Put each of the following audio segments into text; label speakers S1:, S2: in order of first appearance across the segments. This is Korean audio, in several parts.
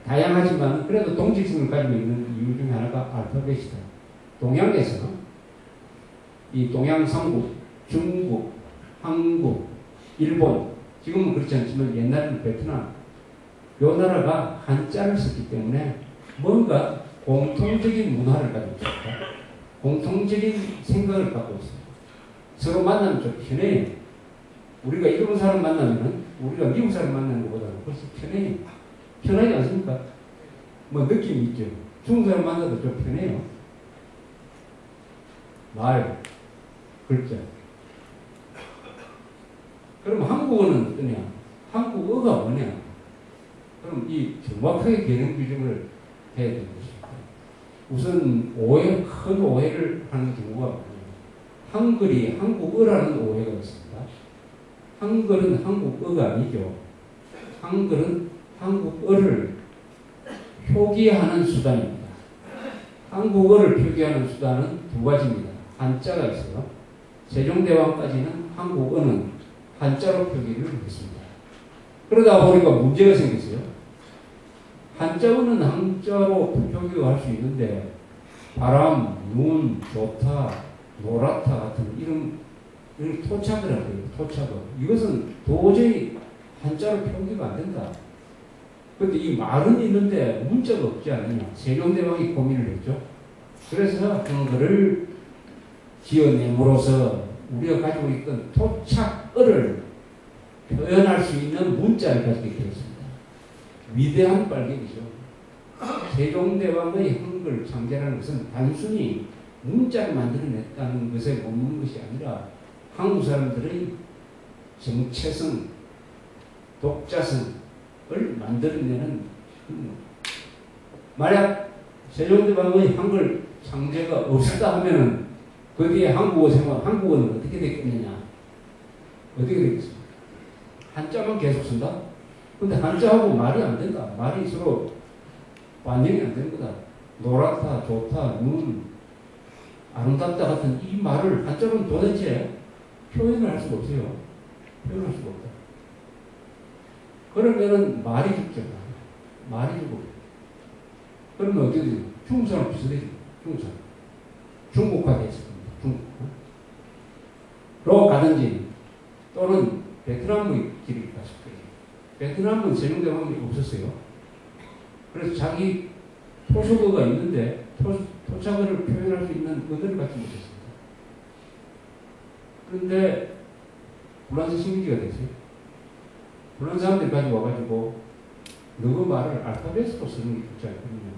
S1: 다양하지만 그래도 동질성을 가지고 있는 이유 중에 하나가 알파벳이다. 동양에서 이 동양 3국, 중국, 한국, 일본, 지금은 그렇지 않지만 옛날에는 베트남, 요 나라가 한자를 썼기 때문에 뭔가 공통적인 문화를 가지고 있습니다. 공통적인 생각을 갖고 있습니다. 서로 만나면 좀 편해요. 우리가 일본 사람 만나면은 우리가 미국 사람 만나는 것보다는 훨씬 편해요. 편하지 않습니까? 뭐 느낌이 있죠. 중국 사람 만나도 좀 편해요. 말, 글자. 그럼 한국어는 어떠냐? 한국어가 뭐냐? 그럼 이 정확하게 개념 규정을 해야 되는 것입니다. 우선 큰 오해를 하는 경우가 뭐냐? 한글이 한국어라는 오해가 있습니다. 한글은 한국어가 아니죠. 한글은 한국어를 표기하는 수단입니다. 한국어를 표기하는 수단은 두 가지입니다. 한자가 있어요. 세종대왕까지는 한국어는 한자로 표기를 했습니다. 그러다 보니까 문제가 생겼어요. 한자어는 한자로 표기를 할 수 있는데 바람, 눈, 좋다, 노랗다 같은 이런 토착이라고 해요. 토착어. 이것은 도저히 한자로 표기가 안 된다. 그런데 이 말은 있는데 문자가 없지 않느냐. 세종대왕이 고민을 했죠. 그래서 한글을 지어냄으로써 우리가 가지고 있던 토착어를 표현할 수 있는 문자를 가지게 되었습니다. 위대한 발견이죠. 세종대왕의 한글 창제라는 것은 단순히 문자를 만들어냈다는 것에 머무는 것이 아니라 한국 사람들의 정체성, 독자성을 만들어내는 만약 세종대왕의 한글 창제가 없었다 하면은 그 뒤에 한국어는 어떻게 됐겠느냐? 어떻게 되겠습니까? 한자만 계속 쓴다? 근데 한자하고 말이 안 된다. 말이 서로 반영이 안 되는 거다. 노랗다, 좋다, 눈, 아름답다 같은 이 말을 한자로는 도대체 표현을 할 수가 없어요. 표현할 수가 없다. 그러면은 말이 죽죠. 말이 죽어. 그러면 어떻게 되죠? 중국 사람 비슷해져. 중국 사람. 중국화 됐을 겁니다. 중국화.로 가든지 또는 베트남의 길을 갔을 거예요. 베트남은 세종대왕이 없었어요. 그래서 자기 토속어가 있는데 토착어를 표현할 수 있는 언어를 갖지 못했습니다. 그런데 불란서 식민지가 됐어요. 불란 사람들이 가지고 와가지고 너그 말을 알파벳으로 쓰는 게 좋지 않거든요.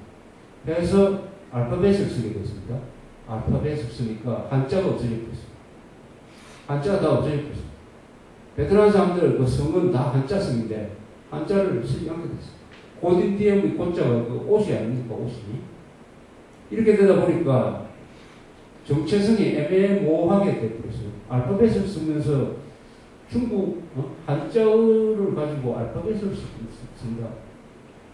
S1: 그래서 알파벳을 쓰게 됐습니다. 알파벳을 쓰니까 한자가 없어져 버렸습니다. 한자가 다 없어져 버렸습니다. 베트남 사람들 그 성은 다 한자 성인데 한자를 쓰지 않게 됐어요. 고딘 뒤에 고자가 그 옷이 아닙니까? 옷이. 이렇게 되다 보니까 정체성이 애매모호하게 되어버렸어요. 알파벳을 쓰면서 중국 한자어를 가지고 알파벳을 쓴다.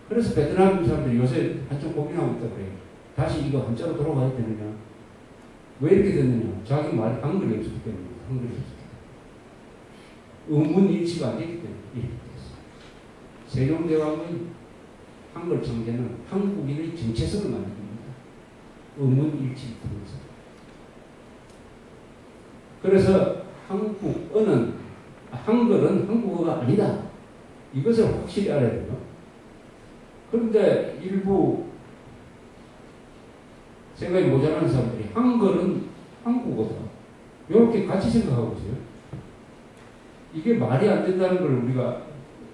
S1: 그래서 베트남 사람들이 요새 한참 고민하고 있다 그래요. 다시 이거 한자로 돌아가야 되느냐. 왜 이렇게 됐느냐. 자기 말이 한글이 없었기 때문에. 한글이 없었기 때문에. 의문일치가 안 되기 때문에 이렇게 됐어요. 세종대왕의 한글 창제는 한국인의 정체성을 만듭니다. 의문일치 통해서. 그래서 한글은 한국어가 아니다. 이것을 확실히 알아야 돼요. 그런데 일부 생각이 모자라는 사람들이 한글은 한국어다. 이렇게 같이 생각하고 있어요. 이게 말이 안 된다는 걸 우리가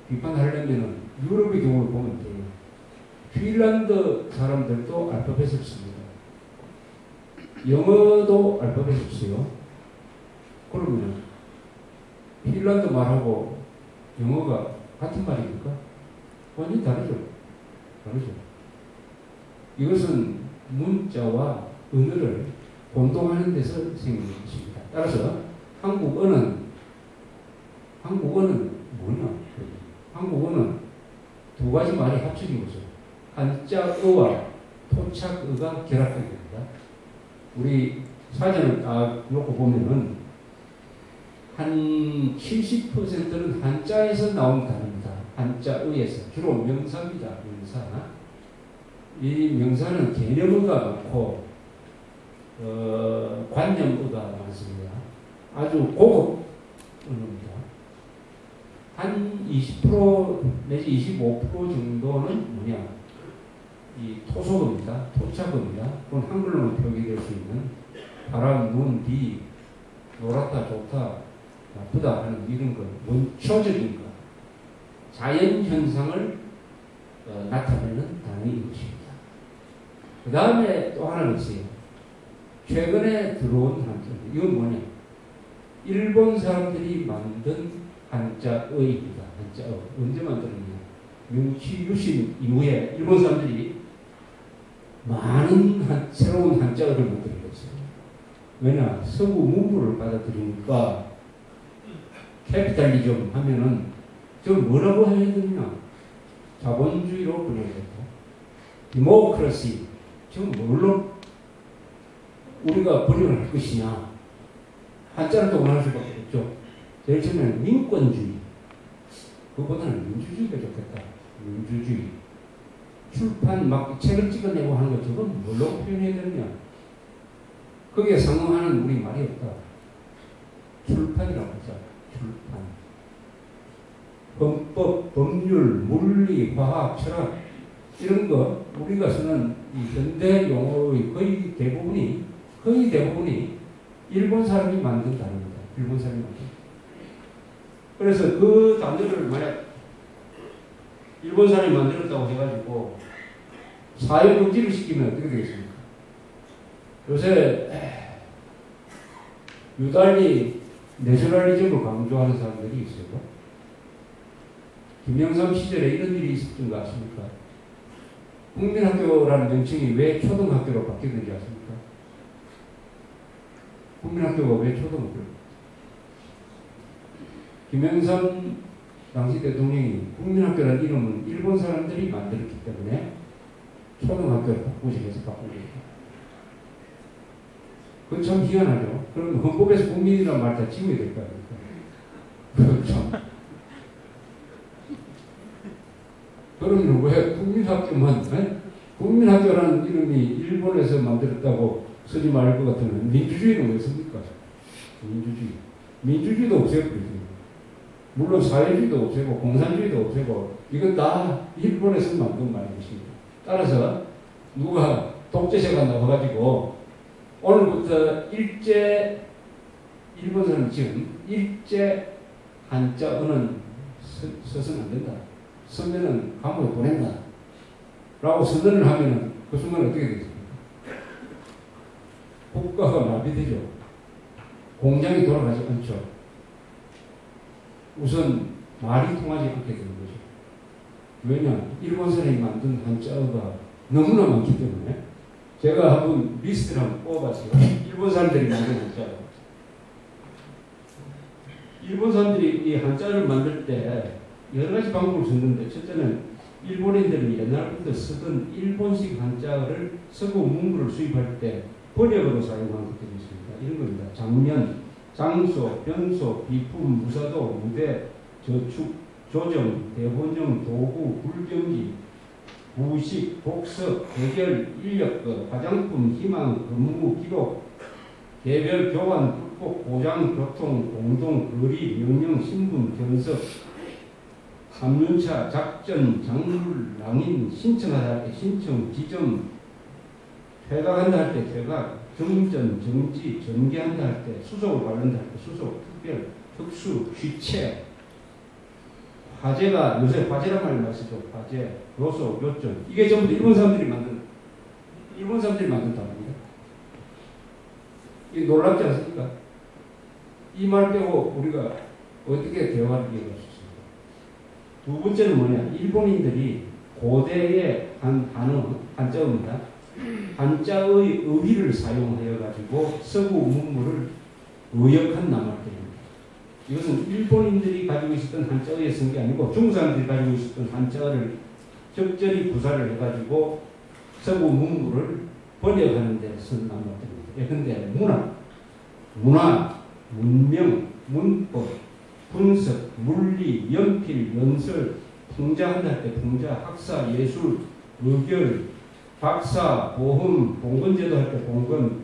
S1: 비판하려면 유럽의 경우를 보면 돼요. 핀란드 사람들도 알파벳을 씁니다. 영어도 알파벳을 써요. 그러면 핀란드 말하고 영어가 같은 말입니까? 완전히 다르죠. 다르죠. 이것은 문자와 언어를 공동하는 데서 생기는 것입니다. 따라서 한국어는 뭐냐? 한국어는 두 가지 말이 합쳐진 거죠. 한자어와 토착어가 결합하게 됩니다. 우리 사전을 딱 놓고 보면은 한 70%는 한자에서 나온 단어입니다. 한자의에서 주로 명사입니다. 명사. 이 명사는 개념어가 많고 관념어가 많습니다. 아주 고급 언어입니다. 한 20% 내지 25% 정도는 뭐냐? 이 토속어입니다. 토착어입니다. 그건 한글로는 표기될 수 있는 바람, 눈, 비, 노랗다, 좋다, 나쁘다 하는 이런 것, 원초적인 것, 자연 현상을 나타내는 단어인 것입니다. 그 다음에 또 하나는 있어요. 최근에 들어온 한자. 이건 뭐냐? 일본 사람들이 만든 한자어입니다. 한자어. 언제 만들었냐? 명치 유신 이후에 일본 사람들이 많은 새로운 한자어를 만들고 있어요. 왜냐? 서구 문물을 받아들이니까 캐피탈리즘 하면은 좀 뭐라고 해야 되냐? 자본주의로 분열됐고 디모크라시 지금 뭘로 우리가 번역을 할 것이냐? 한자를 또 원할 수밖에 없죠. 제일 처음에는 민권주의. 그것보다는 민주주의가 좋겠다. 민주주의. 출판 막 책을 찍어내고 하는 것 저건 뭘로 표현해야 되느냐? 거기에 상응하는 우리 말이 없다. 출판이라고 하자. 출판. 헌법, 법률, 물리, 화학, 철학 이런 거 우리가 쓰는 이 현대 용어의 거의 대부분이 일본 사람이 만든 단어입니다. 일본 사람이 만든. 그래서 그 단어를 만약 일본 사람이 만들었다고 해가지고 사회 금지를 시키면 어떻게 되겠습니까? 요새 유달리 내셔널리즘을 강조하는 사람들이 있어요. 김영삼 시절에 이런 일이 있었던 거 아십니까? 국민학교라는 명칭이 왜 초등학교로 바뀌었는지 아십니까? 국민학교가 왜 초등학교로? 김영삼 당시 대통령이 국민학교라는 이름은 일본 사람들이 만들었기 때문에 초등학교를 바꾸시면서 바꾸니까. 그건 참 희한하죠. 그럼 헌법에서 국민이라는 말 다 지워야 될 거 아닙니까? 그건 참. 그러면 왜 국민학교만, 국민학교라는 이름이 일본에서 만들었다고 쓰지 말을 것 같으면 민주주의는 왜 씁니까? 민주주의. 민주주의도 없애버리죠. 물론 사회주의도 없애고 공산주의도 없애고 이건 다 일본에서 만든 말입니다. 따라서 누가 독재자가 나와가지고 오늘부터 일본 사람 지금 일제 한자어는 써서는 안 된다. 쓰면은 감옥에 보낸다. 라고 선언을 하면은 그 순간 어떻게 되겠습니까? 국가가 마비되죠. 공장이 돌아가지 않죠. 우선 말이 통하지 않게 되는 거죠. 왜냐? 일본 사람이 만든 한자어가 너무나 많기 때문에 제가 한번 리스트를 한번 뽑아봤어요. 일본 사람들이 만든 한자어. 일본 사람들이 이 한자어를 만들 때 여러 가지 방법을 썼는데 첫째는 일본인들이 옛날부터 쓰던 일본식 한자어를 서구 문구를 수입할 때 번역으로 사용한 것들이 있습니다. 이런 겁니다. 장면, 장소, 변소, 비품, 무사도, 무대, 저축, 조정, 대본령, 도구, 불경기, 부식, 복석, 해결, 인력거, 화장품, 희망, 근무, 기록, 개별, 교환, 불법, 고장, 교통, 공동, 거리, 명령, 신분, 견석, 3년차, 작전, 작물, 랑인, 신청하다 할 때 신청, 지점, 퇴각한다 할 때 퇴각, 정전, 정지, 전개한다 할 때, 수속을 받는다 할 때 수속, 특별, 특수, 취체, 화재가, 요새 화재란 말 많이 쓰죠. 화재, 요소, 요점. 이게 전부 일본 사람들이 만든 단어입니다. 이게 놀랍지 않습니까? 이 말 빼고 우리가 어떻게 대화를 이어갈 수 있습니까? 두 번째는 뭐냐? 일본인들이 고대의 한 단어, 한자어입니다. 한자의 의의를 사용하여 가지고 서구 문물을 의역한 남학들입니다. 이것은 일본인들이 가지고 있었던 한자어에 쓴 게 아니고 중국 사람들이 가지고 있었던 한자어를 적절히 구사를 해가지고 서구 문물을 번역하는 데 쓴 남학들입니다. 예컨대 문화, 문명, 문법, 분석, 물리, 연필, 연설, 풍자한다 할 때 풍자, 학사, 예술, 의결, 박사, 보험, 봉건제도 할 때 봉건,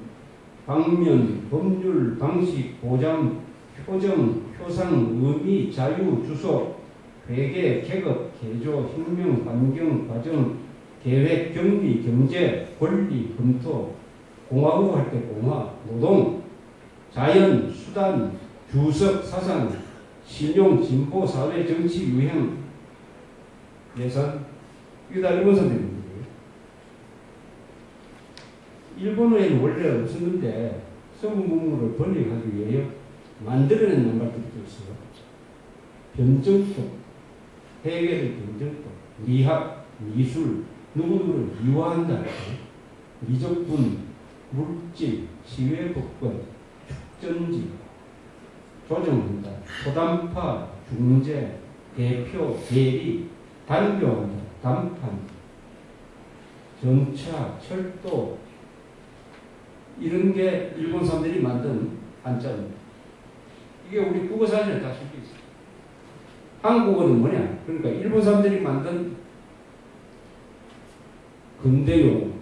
S1: 방면, 법률, 방식, 보장, 표정, 표상, 의미, 자유, 주소, 회계, 계급, 개조, 혁명, 환경, 과정, 계획, 경비, 경제, 권리, 검토, 공화국 할 때 공화, 노동, 자연, 수단, 주석, 사상, 신용, 진보, 사회, 정치, 유행, 예산, 이게 다 일본 사람들이 있는 거예요. 일본어에는 원래 없었는데 서구 문물을 번역하기 위해 만들어낸 양말들이 있어요. 변정법, 해결의 변정법, 미학, 미술, 누구누구를 미화한다. 미적분, 물질, 시외법권, 축전지, 조정한다. 소담파, 중재, 대표, 대리, 단교한다. 단판, 전차, 철도, 이런 게 일본 사람들이 만든 한자입니다. 이게 우리 국어사전에 다 실려 있어요. 한국어는 뭐냐? 그러니까 일본 사람들이 만든 근대용,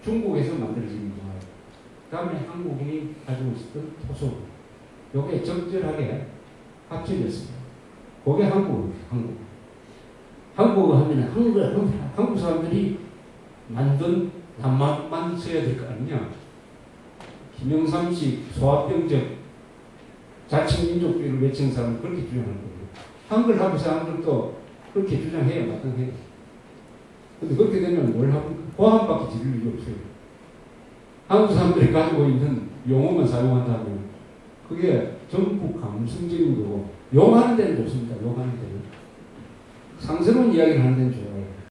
S1: 중국에서 만들어진 용어예요. 그 다음에 한국이 가지고 있었던 토속, 요게 적절하게 합쳐졌습니다. 그게 한국어예요. 한국어 하면 한국 사람들이 만든 낱말만 써야 될 거 아니냐. 김영삼식 소아병적 자칭민족주의를 외친 사람은 그렇게 주장하는 거예요. 한글 하고 사람들도 그렇게 주장해야 마땅해요. 근데 그렇게 되면 뭘 합니까? 호환밖에 지를 일이 없어요. 한국 사람들이 가지고 있는 용어만 사용한다면 그게 전부 감성적인 거고, 용하는 데는 좋습니다. 용하는 데는. 상스러운 이야기를 하는 데는 좋아요.